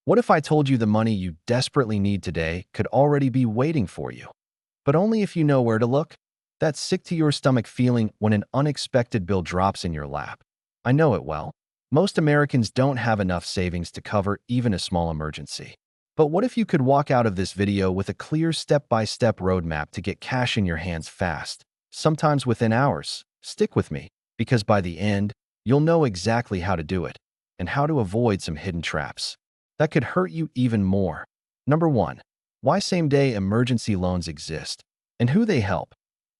What if I told you the money you desperately need today could already be waiting for you? But only if you know where to look. That sick-to-your-stomach feeling when an unexpected bill drops in your lap. I know it well. Most Americans don't have enough savings to cover even a small emergency. But what if you could walk out of this video with a clear step-by-step roadmap to get cash in your hands fast, sometimes within hours? Stick with me, because by the end, you'll know exactly how to do it and how to avoid some hidden traps that could hurt you even more. Number 1. Why same-day emergency loans exist and who they help.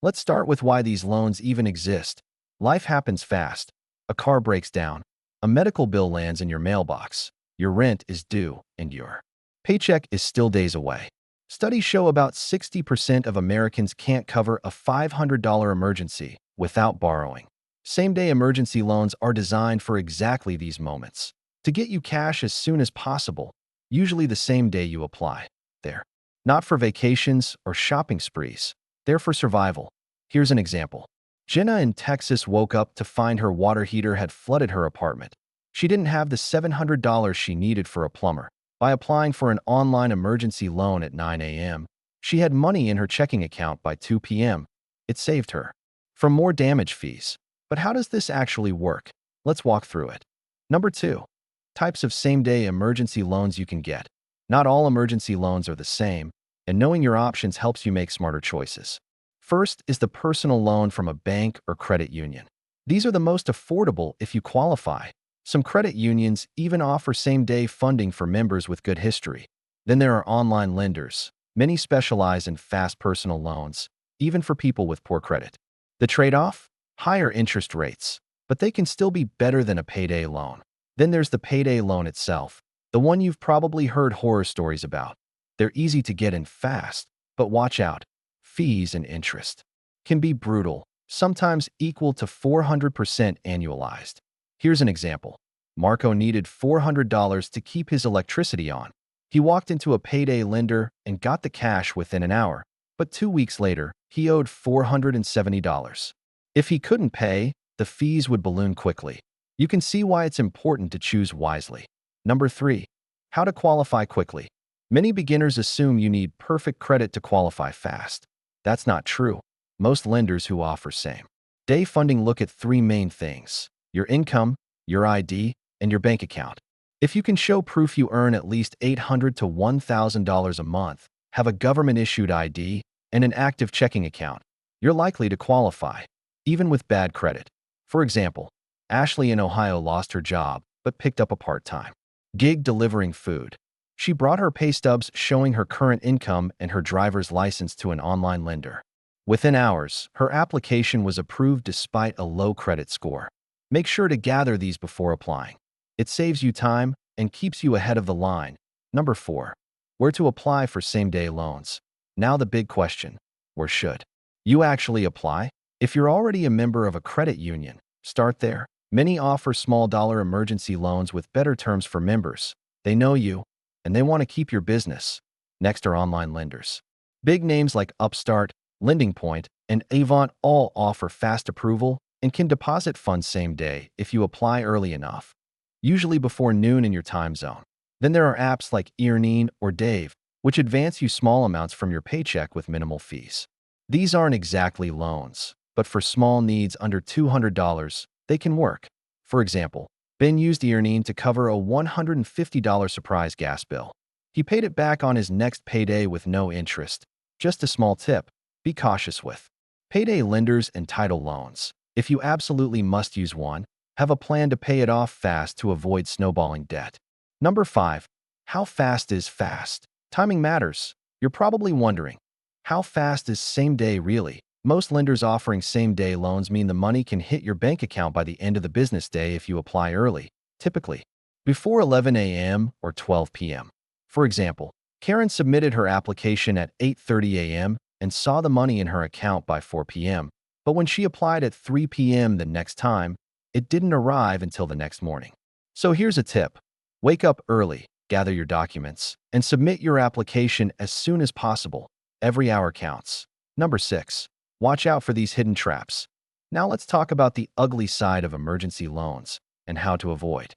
Let's start with why these loans even exist. Life happens fast. A car breaks down. A medical bill lands in your mailbox. Your rent is due, and your paycheck is still days away. Studies show about 60% of Americans can't cover a $500 emergency without borrowing. Same-day emergency loans are designed for exactly these moments, to get you cash as soon as possible, usually the same day you apply. They're not for vacations or shopping sprees. They're for survival. Here's an example. Jenna in Texas woke up to find her water heater had flooded her apartment. She didn't have the $700 she needed for a plumber. By applying for an online emergency loan at 9 a.m., she had money in her checking account by 2 p.m. It saved her from more damage fees. But how does this actually work? Let's walk through it. Number 2. Types of same-day emergency loans you can get. Not all emergency loans are the same, and knowing your options helps you make smarter choices. First is the personal loan from a bank or credit union. These are the most affordable if you qualify. Some credit unions even offer same-day funding for members with good history. Then there are online lenders. Many specialize in fast personal loans, even for people with poor credit. The trade-off? Higher interest rates, but they can still be better than a payday loan. Then there's the payday loan itself, the one you've probably heard horror stories about. They're easy to get in fast, but watch out. Fees and interest can be brutal, sometimes equal to 400% annualized. Here's an example. Marco needed $400 to keep his electricity on. He walked into a payday lender and got the cash within an hour, but 2 weeks later, he owed $470. If he couldn't pay, the fees would balloon quickly. You can see why it's important to choose wisely. Number 3. How to qualify quickly. Many beginners assume you need perfect credit to qualify fast. That's not true. Most lenders who offer same-day funding look at 3 main things: your income, your ID, and your bank account. If you can show proof you earn at least $800 to $1,000 a month, have a government-issued ID, and an active checking account, you're likely to qualify, even with bad credit. For example, Ashley in Ohio lost her job but picked up a part-time gig delivering food. She brought her pay stubs showing her current income and her driver's license to an online lender. Within hours, her application was approved despite a low credit score. Make sure to gather these before applying. It saves you time and keeps you ahead of the line. Number 4. Where to apply for same-day loans. Now the big question: where should you actually apply? If you're already a member of a credit union, start there. Many offer small-dollar emergency loans with better terms for members. They know you, and they want to keep your business. Next are online lenders. Big names like Upstart, Lending Point, and Avant all offer fast approval and can deposit funds same day if you apply early enough, usually before noon in your time zone. Then there are apps like Earnine or Dave, which advance you small amounts from your paycheck with minimal fees. These aren't exactly loans, but for small needs under $200, they can work. For example, Ben used Earnine to cover a $150 surprise gas bill. He paid it back on his next payday with no interest. Just a small tip: be cautious with payday lenders and title loans. If you absolutely must use one, have a plan to pay it off fast to avoid snowballing debt. Number 5. How fast is fast? Timing matters. You're probably wondering, how fast is same-day really? Most lenders offering same-day loans mean the money can hit your bank account by the end of the business day if you apply early, typically before 11 a.m. or 12 p.m. For example, Karen submitted her application at 8:30 a.m. and saw the money in her account by 4 p.m., but when she applied at 3 p.m. the next time, it didn't arrive until the next morning. So here's a tip. Wake up early, gather your documents, and submit your application as soon as possible. Every hour counts. Number 6. Watch out for these hidden traps. Now let's talk about the ugly side of emergency loans and how to avoid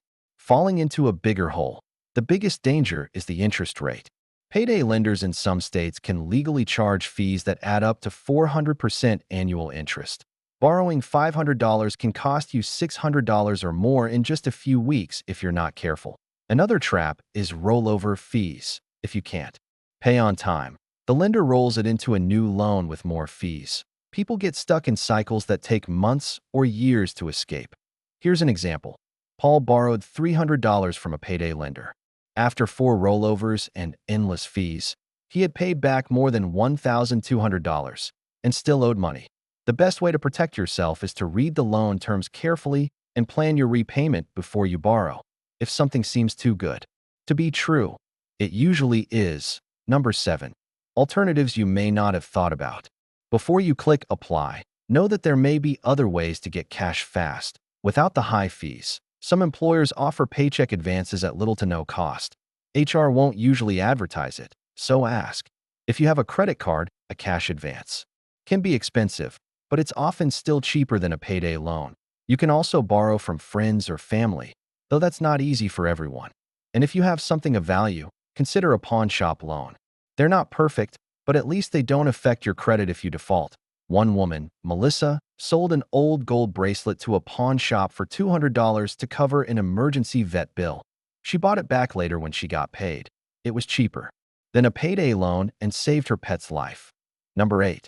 falling into a bigger hole. The biggest danger is the interest rate. Payday lenders in some states can legally charge fees that add up to 400% annual interest. Borrowing $500 can cost you $600 or more in just a few weeks if you're not careful. Another trap is rollover fees. If you can't pay on time, the lender rolls it into a new loan with more fees. People get stuck in cycles that take months or years to escape. Here's an example. Paul borrowed $300 from a payday lender. After 4 rollovers and endless fees, he had paid back more than $1,200 and still owed money. The best way to protect yourself is to read the loan terms carefully and plan your repayment before you borrow. If something seems too good to be true, it usually is. Number 7. Alternatives you may not have thought about. Before you click apply, know that there may be other ways to get cash fast, without the high fees. Some employers offer paycheck advances at little to no cost. HR won't usually advertise it, so ask. If you have a credit card, a cash advance can be expensive, but it's often still cheaper than a payday loan. You can also borrow from friends or family, though that's not easy for everyone. And if you have something of value, consider a pawn shop loan. They're not perfect, but at least they don't affect your credit if you default. One woman, Melissa, sold an old gold bracelet to a pawn shop for $200 to cover an emergency vet bill. She bought it back later when she got paid. It was cheaper than a payday loan and saved her pet's life. Number 8.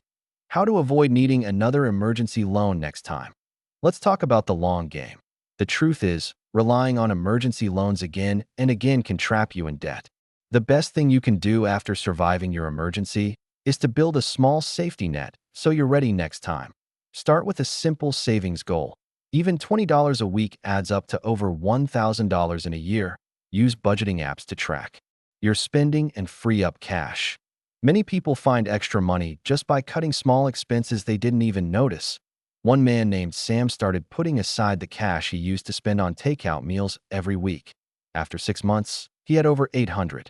How to avoid needing another emergency loan next time. Let's talk about the long game. The truth is, relying on emergency loans again and again can trap you in debt. The best thing you can do after surviving your emergency is to build a small safety net so you're ready next time. Start with a simple savings goal. Even $20 a week adds up to over $1,000 in a year. Use budgeting apps to track your spending and free up cash. Many people find extra money just by cutting small expenses they didn't even notice. One man named Sam started putting aside the cash he used to spend on takeout meals every week. After 6 months, he had over $800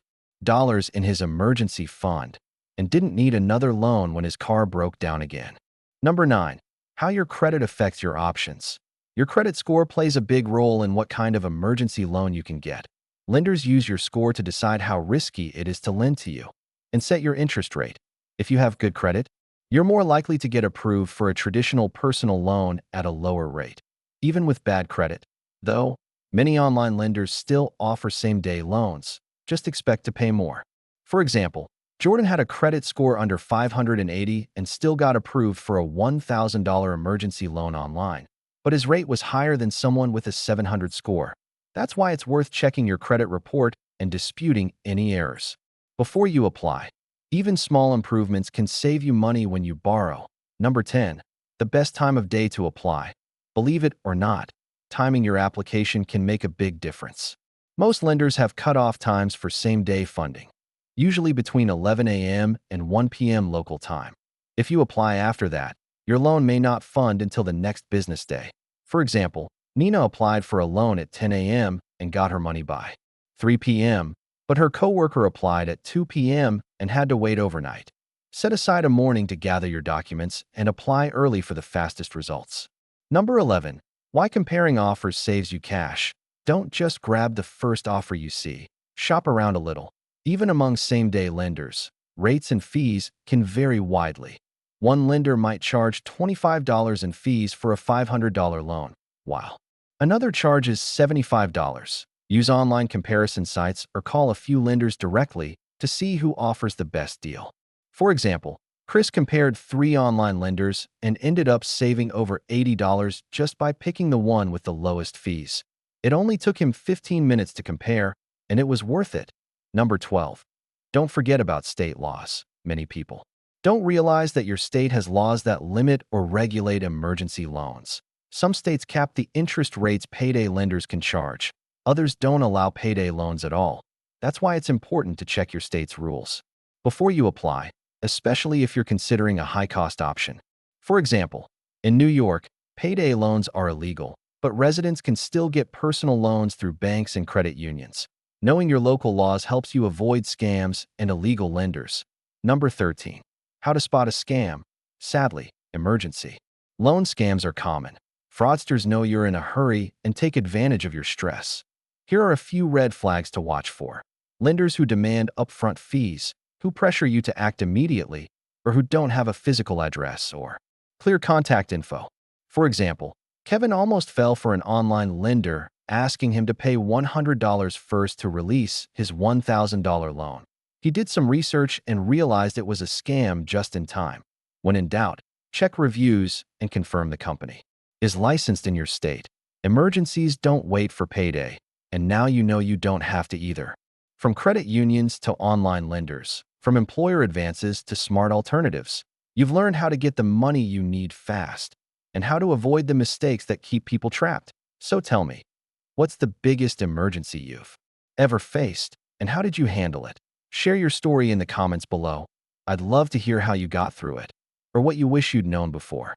in his emergency fund and didn't need another loan when his car broke down again. Number 9. How your credit affects your options. Your credit score plays a big role in what kind of emergency loan you can get. Lenders use your score to decide how risky it is to lend to you and set your interest rate. If you have good credit, you're more likely to get approved for a traditional personal loan at a lower rate. Even with bad credit, though, many online lenders still offer same-day loans. Just expect to pay more. For example, Jordan had a credit score under 580 and still got approved for a $1,000 emergency loan online, but his rate was higher than someone with a 700 score. That's why it's worth checking your credit report and disputing any errors before you apply. Even small improvements can save you money when you borrow. Number 10. The best time of day to apply. Believe it or not, timing your application can make a big difference. Most lenders have cutoff times for same-day funding, usually between 11 a.m. and 1 p.m. local time. If you apply after that, your loan may not fund until the next business day. For example, Nina applied for a loan at 10 a.m. and got her money by 3 p.m., but her coworker applied at 2 p.m. and had to wait overnight. Set aside a morning to gather your documents and apply early for the fastest results. Number 11. Why comparing offers saves you cash. Don't just grab the first offer you see. Shop around a little. Even among same-day lenders, rates and fees can vary widely. One lender might charge $25 in fees for a $500 loan, while another charges $75. Use online comparison sites or call a few lenders directly to see who offers the best deal. For example, Chris compared 3 online lenders and ended up saving over $80 just by picking the one with the lowest fees. It only took him 15 minutes to compare, and it was worth it. Number 12. Don't forget about state laws. Many people don't realize that your state has laws that limit or regulate emergency loans. Some states cap the interest rates payday lenders can charge. Others don't allow payday loans at all. That's why it's important to check your state's rules before you apply, especially if you're considering a high-cost option. For example, in New York, payday loans are illegal, but residents can still get personal loans through banks and credit unions. Knowing your local laws helps you avoid scams and illegal lenders. Number 13. How to spot a scam. Sadly, emergency loan scams are common. Fraudsters know you're in a hurry and take advantage of your stress. Here are a few red flags to watch for. Lenders who demand upfront fees, who pressure you to act immediately, or who don't have a physical address or clear contact info. For example, Kevin almost fell for an online lender asking him to pay $100 first to release his $1,000 loan. He did some research and realized it was a scam just in time. When in doubt, check reviews and confirm the company is licensed in your state. Emergencies don't wait for payday, and now you know you don't have to either. From credit unions to online lenders, from employer advances to smart alternatives, you've learned how to get the money you need fast and how to avoid the mistakes that keep people trapped. So tell me, what's the biggest emergency you've ever faced, and how did you handle it? Share your story in the comments below. I'd love to hear how you got through it, or what you wish you'd known before.